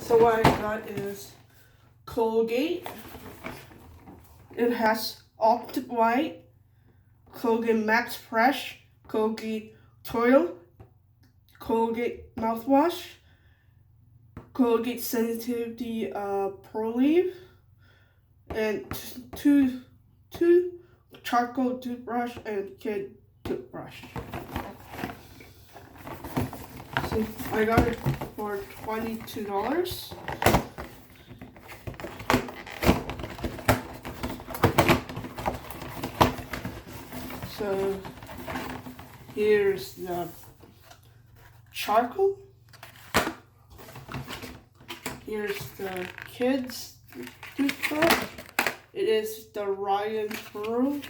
So what I got is Colgate. It has Optic White, Colgate Max Fresh, Colgate Toil, Colgate Mouthwash, Colgate Sensitivity Pro Leave, and two charcoal toothbrush and kid toothbrush. So I got it for $22. So here's the charcoal. Here's the kids toothbrush. It is the Ryan Pearl.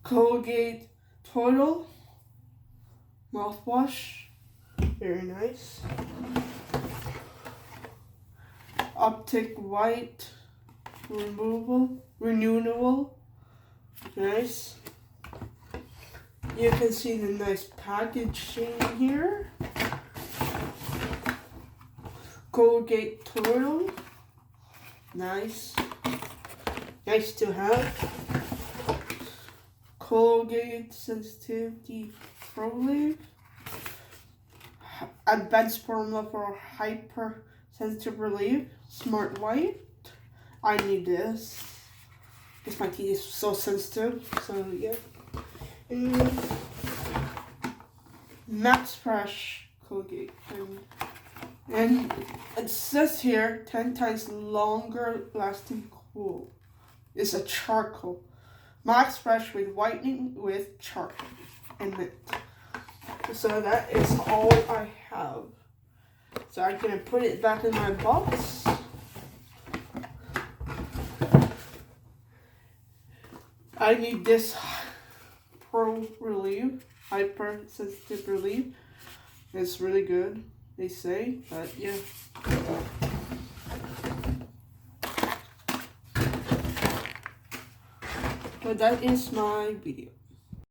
Colgate Total mouthwash. Very nice. Optic White renewable. Nice. You can see the nice packaging here. Colgate Total. Nice. Nice to have. Colgate Sensitivity Pro Leave. Advanced formula for hypersensitive relief. Smart White. I need this because my teeth is so sensitive. So yeah. And Max Fresh Colgate. And it says here 10 times longer lasting cool. It's a charcoal. Max Fresh with whitening with charcoal and mint. So that is all I have. So I'm gonna put it back in my box. I need this Pro Relief, hypersensitive relief. It's really good, they say, but yeah. So that is my video.